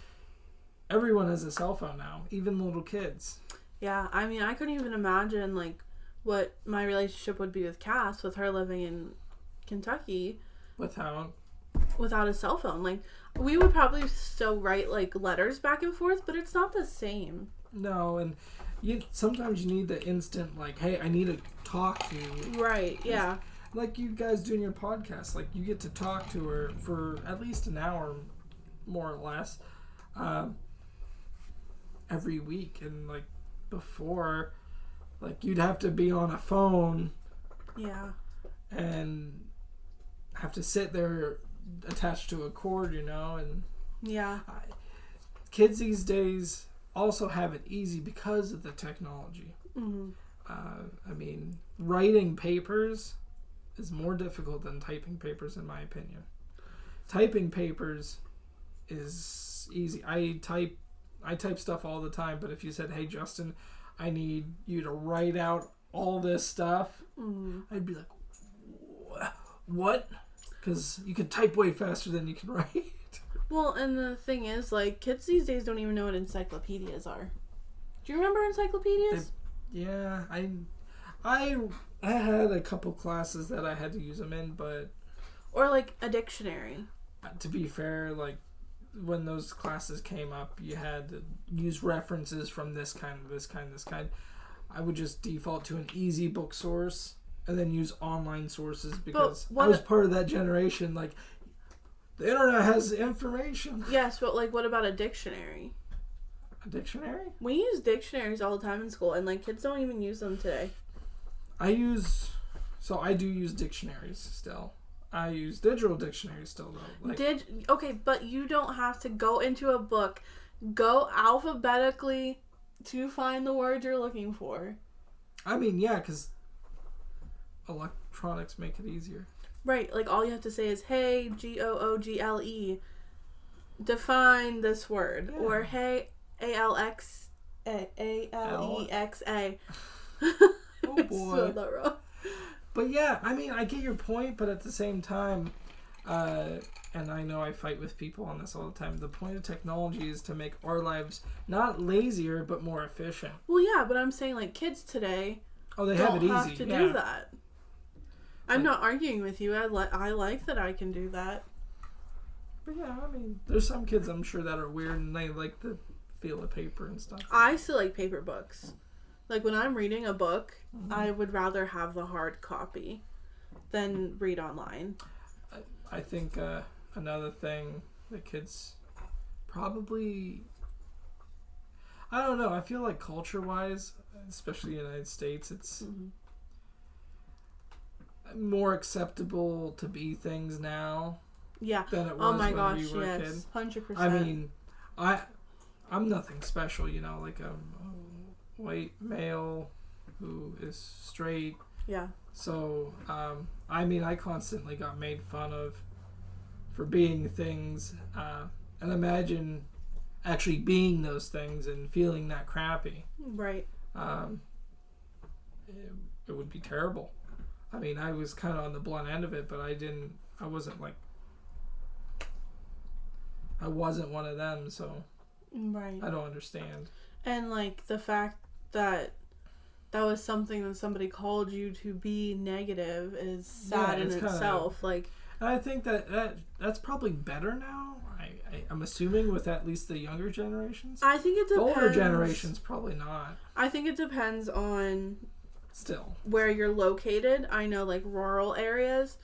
everyone has a cell phone now, even little kids. Yeah, I mean, I couldn't even imagine like what my relationship would be with Cass with her living in Kentucky without a cell phone. Like we would probably still write like letters back and forth, but it's not the same. No, and sometimes you need the instant like, hey, I need to talk to you. Right, yeah. Like you guys doing your podcast, like you get to talk to her for at least an hour, more or less, every week. And like before, like you'd have to be on a phone. Yeah. And have to sit there attached to a cord, and Yeah. Kids these days also have it easy because of the technology. Mm-hmm. I mean, writing papers is more difficult than typing papers, in my opinion. Typing papers is easy. I type stuff all the time, but if you said, "Hey, Justin, I need you to write out all this stuff," I'd be like, "What?" Because you can type way faster than you can write. Well, and the thing is, like, kids these days don't even know what encyclopedias are. Do you remember encyclopedias? Yeah, I had a couple classes that I had to use them in, but... Or, like, a dictionary. To be fair, like, when those classes came up, you had to use references from this kind. I would just default to an easy book source and then use online sources because I was part of that generation, like... The internet has information. Yes, but, like, what about a dictionary? A dictionary? We use dictionaries all the time in school, and, like, kids don't even use them today. I do use dictionaries still. I use digital dictionaries still, though. Like, Okay, but you don't have to go into a book, go alphabetically to find the word you're looking for. I mean, yeah, because electronics make it easier. Right, like all you have to say is, hey, Google, define this word. Yeah. Or hey, Alexa. Oh boy. That wrong. But yeah, I mean, I get your point, but at the same time, and I know I fight with people on this all the time, the point of technology is to make our lives not lazier, but more efficient. Well, yeah, but I'm saying, like, kids today they have it easy. Have to do that. I'm not arguing with you. I like that I can do that. But yeah, I mean, there's some kids I'm sure that are weird and they like the feel of paper and stuff. I still like paper books. Like when I'm reading a book, I would rather have the hard copy than read online. I think another thing that kids probably... I don't know. I feel like culture-wise, especially in the United States, it's... more acceptable to be things now than it was when we were a kid. 100%. I mean, I'm nothing special, you know, like a white male who is straight. Yeah. So, I mean, I constantly got made fun of for being things, and imagine actually being those things and feeling that crappy. Right. It would be terrible. I mean, I was kind of on the blunt end of it, but I wasn't one of them, so right. I don't understand. And, like, the fact that was something that somebody called you to be negative is sad in itself. Like, and I think that's probably better now. I'm assuming with at least the younger generations. I think it depends. The older generations, probably not. I think it depends on... Still. Where you're located. I know, like, rural areas,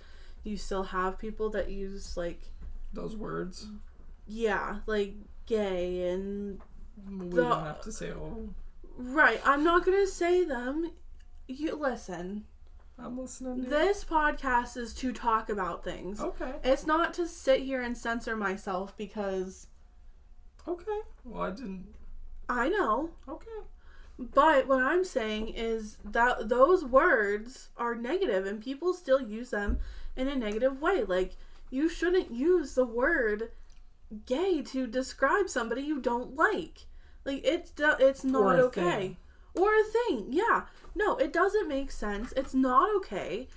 you still have people that use, like... Those words? Yeah, like, gay and... We don't have to say, oh. Right, I'm not going to say them. You listen. I'm listening to This podcast is to talk about things. Okay. It's not to sit here and censor myself because... Okay. Well, I didn't... I know. Okay. But what I'm saying is that those words are negative and people still use them in a negative way. Like, you shouldn't use the word gay to describe somebody you don't like. Like, it's not okay. Or a thing. Yeah. No, it doesn't make sense. It's not okay.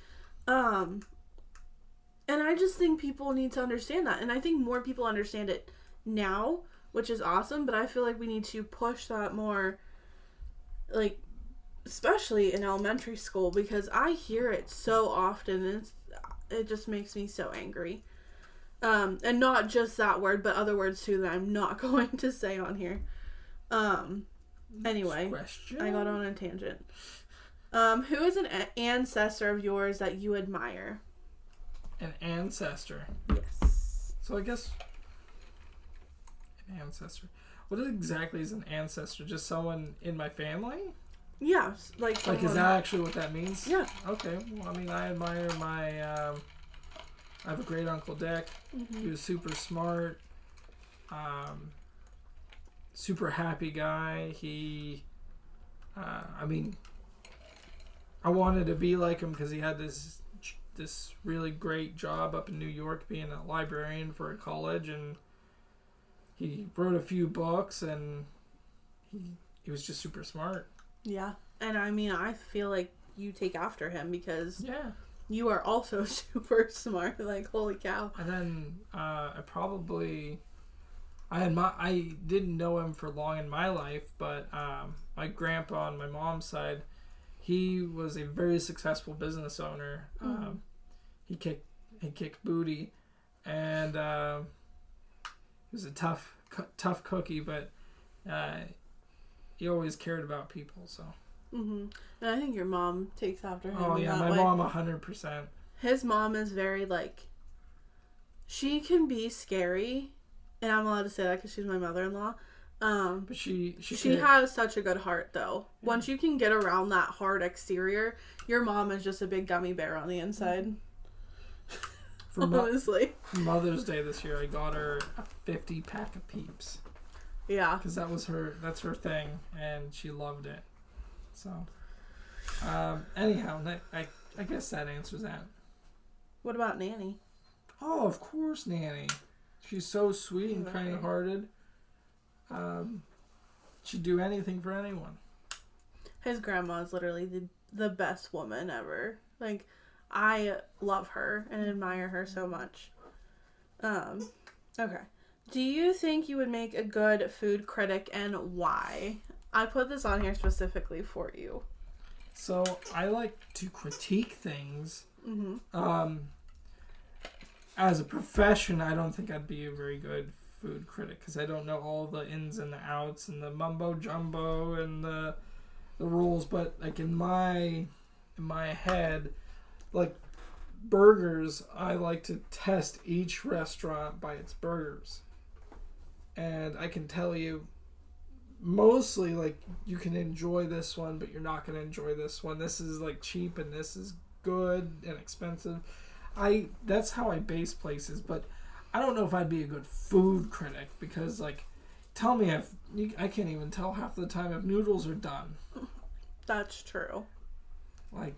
And I just think people need to understand that. And I think more people understand it now, which is awesome. But I feel like we need to push that more... Like, especially in elementary school, because I hear it so often, and it just makes me so angry. And not just that word, but other words too that I'm not going to say on here. Anyway, I got on a tangent. Who is an ancestor of yours that you admire? An ancestor? Yes. So I guess an ancestor. What exactly is an ancestor? Just someone in my family? Yeah, like someone... Like, is that actually what that means? Yeah. Okay. Well, I mean, I admire my... I have a great Uncle Dick. Mm-hmm. He was super smart. Super happy guy. He, I mean, I wanted to be like him because he had this really great job up in New York being a librarian for a college, and he wrote a few books, and he was just super smart. Yeah. And I mean, I feel like you take after him because Yeah. you are also super smart. Like, holy cow. And then I didn't know him for long in my life, but my grandpa on my mom's side, he was a very successful business owner. He kicked booty, and he was a tough cookie, but he always cared about people. So. And I think your mom takes after him. Oh yeah, my mom 100%. His mom is very like. She can be scary, and I'm allowed to say that because she's my mother-in-law. But she has such a good heart, though. Yeah. Once you can get around that hard exterior, your mom is just a big gummy bear on the inside. Honestly. For Mother's Day this year, I got her a 50-pack of Peeps. Yeah. Because that's her thing, and she loved it. So, anyhow, I guess that answers that. What about Nanny? Oh, of course, Nanny. She's so sweet and kind-hearted. She'd do anything for anyone. His grandma is literally the best woman ever. Like, I love her and admire her so much. Okay. Do you think you would make a good food critic, and why? I put this on here specifically for you. So, I like to critique things. As a profession, I don't think I'd be a very good food critic because I don't know all the ins and the outs and the mumbo jumbo and the rules. But like in my head, like burgers, I like to test each restaurant by its burgers, and I can tell you mostly like you can enjoy this one, but you're not going to enjoy this one. This is like cheap and this is good and expensive. That's how I base places, but I don't know if I'd be a good food critic because, like, tell me I can't even tell half the time if noodles are done. That's true. Like,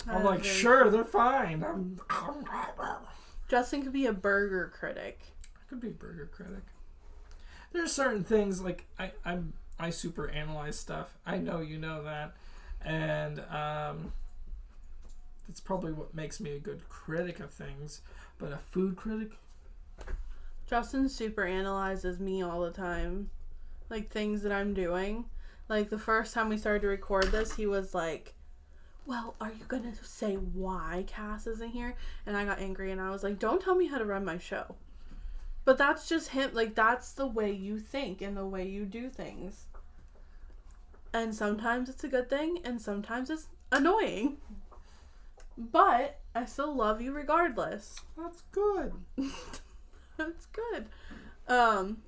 I'm like, sure, they're fine. Justin could be a burger critic. I could be a burger critic. There's certain things, like, I super analyze stuff. I know you know that. And, that's probably what makes me a good critic of things. But a food critic? Justin super analyzes me all the time. Like, things that I'm doing. Like, the first time we started to record this, he was like, well, are you going to say why Cass isn't here? And I got angry and I was like, don't tell me how to run my show. But that's just him. Like, that's the way you think and the way you do things. And sometimes it's a good thing and sometimes it's annoying. But I still love you regardless. That's good. That's good.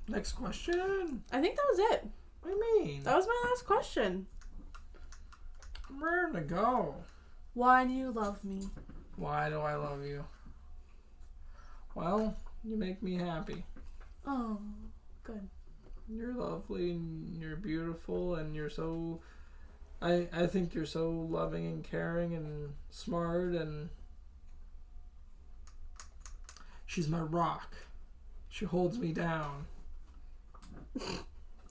Next question. I think that was it. What do you mean? That was my last question. I'm ready to go. Why do you love me? Why do I love you? Well, you make me happy. Oh, good. You're lovely and you're beautiful and you're so... I think you're so loving and caring and smart and... She's my rock. She holds me down.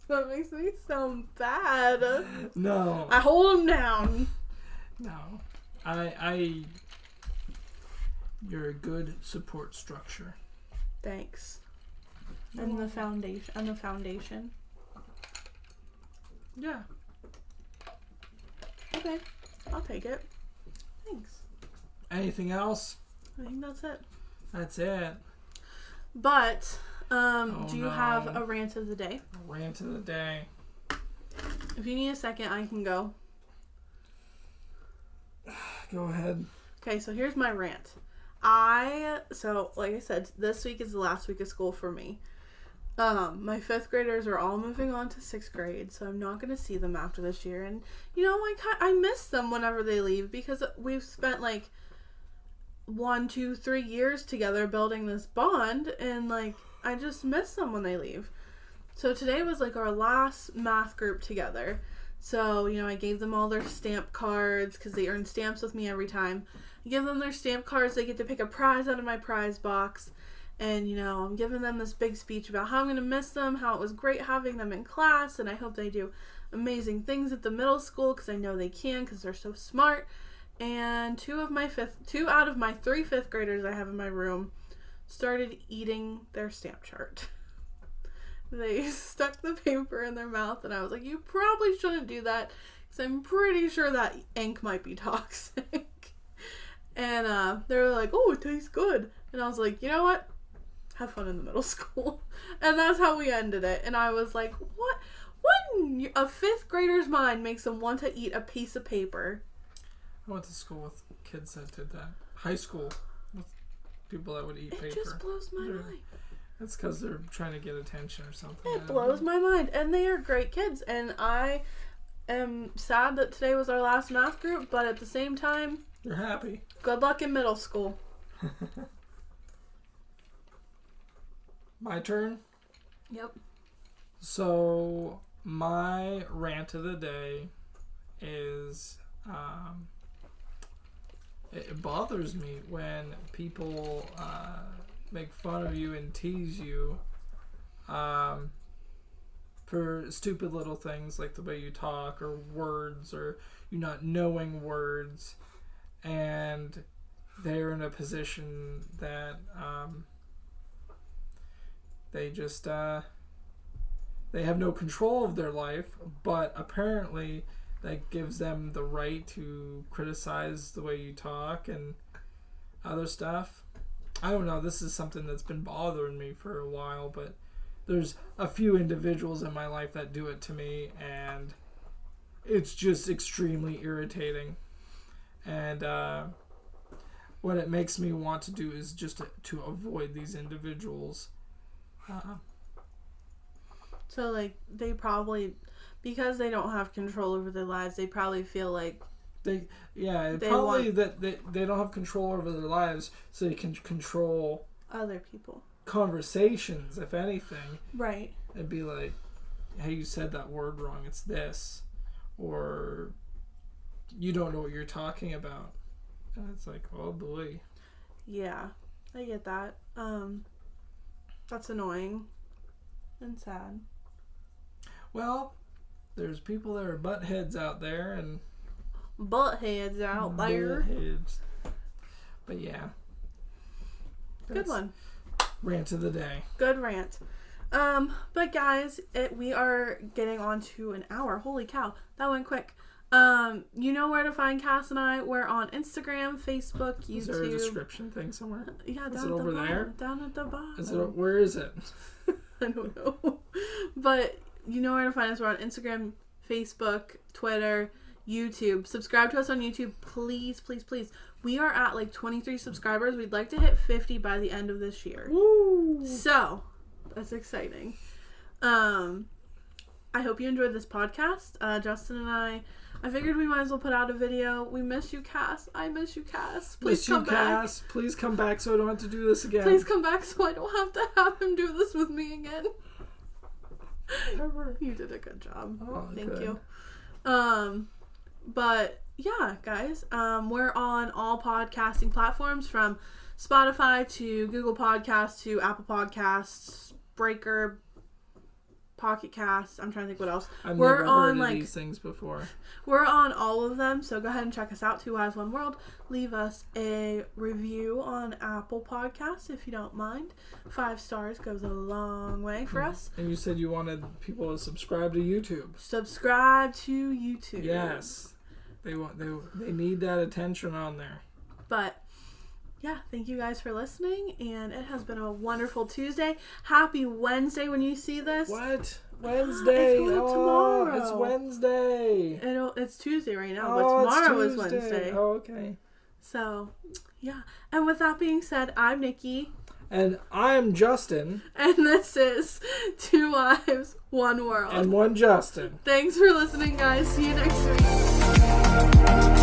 That makes me sound bad. No. I hold him down. No. You're a good support structure. Thanks. And the foundation. Yeah. Okay. I'll take it. Thanks. Anything else? I think that's it. That's it. But, do you have a rant of the day? A rant of the day. If you need a second, I can go. Go ahead. Okay, so here's my rant. Like I said, this week is the last week of school for me. My 5th graders are all moving on to 6th grade, so I'm not going to see them after this year. And, I miss them whenever they leave because we've spent, 1, 2, 3 years together building this bond. And, I just miss them when they leave. So today was like our last math group together. So, I gave them all their stamp cards because they earn stamps with me every time. I give them their stamp cards. They get to pick a prize out of my prize box. And, I'm giving them this big speech about how I'm going to miss them, how it was great having them in class, and I hope they do amazing things at the middle school because I know they can because they're so smart. And two out of my 3 fifth graders I have in my room started eating their stamp chart. They stuck the paper in their mouth, and I was like, you probably shouldn't do that because I'm pretty sure that ink might be toxic. And they were like, oh, it tastes good. And I was like, you know what? Have fun in the middle school. And that's how we ended it. And I was like, what in a 5th grader's mind makes them want to eat a piece of paper? I went to school with kids that did that. High school with people that would eat paper. It just blows my mind. That's because they're trying to get attention or something. It blows my mind. And they are great kids. And I am sad that today was our last math group, but at the same time, you're happy. Good luck in middle school. My turn? Yep. So, my rant of the day is, it bothers me when people make fun of you and tease you for stupid little things like the way you talk or words or you not knowing words, and they're in a position that they just they have no control of their life, but apparently that gives them the right to criticize the way you talk and other stuff. I don't know, this is something that's been bothering me for a while, but there's a few individuals in my life that do it to me, and it's just extremely irritating. And what it makes me want to do is just to avoid these individuals. So, like, they probably, because they don't have control over their lives, they probably feel like they don't have control over their lives, so they can control other people. Conversations, if anything. Right. It'd be like, hey, you said that word wrong, it's this. Or, you don't know what you're talking about. And it's like, oh boy. Yeah, I get that. That's annoying and sad. Well, there's people that are butt heads out there, and butt heads out there. Heads. But yeah. Good one. Rant of the day. Good rant. But guys, we are getting on to an hour. Holy cow, that went quick. You know where to find Cass and I. We're on Instagram, Facebook, YouTube. Is there a description thing somewhere? Yeah, down is at it over the bottom, there? Down at the bottom. Where is it? I don't know. But you know where to find us. We're on Instagram, Facebook, Twitter, YouTube. Subscribe to us on YouTube, please, please, please. We are at like 23 subscribers. We'd like to hit 50 by the end of this year. Woo! So, that's exciting. I hope you enjoyed this podcast. Justin and I figured we might as well put out a video. We miss you, Cass. I miss you, Cass. Please come back. Cass. Please come back so I don't have to do this again. Please come back so I don't have to have him do this with me again. You did a good job. Oh, thank good. you. But yeah, guys, we're on all podcasting platforms from Spotify to Google Podcasts to Apple Podcasts, Breaker, Pocket Casts. I'm trying to think what else. We're heard of these things before. We're on all of them, so go ahead and check us out. 2 Wise, 1 World. Leave us a review on Apple Podcasts if you don't mind. 5 stars goes a long way for us. And you said you wanted people to subscribe to YouTube. Subscribe to YouTube. Yes, they need that attention on there. But yeah, thank you guys for listening, and it has been a wonderful Tuesday. Happy Wednesday when you see this. What? Wednesday? It's going tomorrow. It's Wednesday. It's Tuesday right now, but tomorrow is Wednesday. Oh, okay. So, yeah. And with that being said, I'm Nikki. And I'm Justin. And this is 2 Wives, 1 World. And 1 Justin. Thanks for listening, guys. See you next week.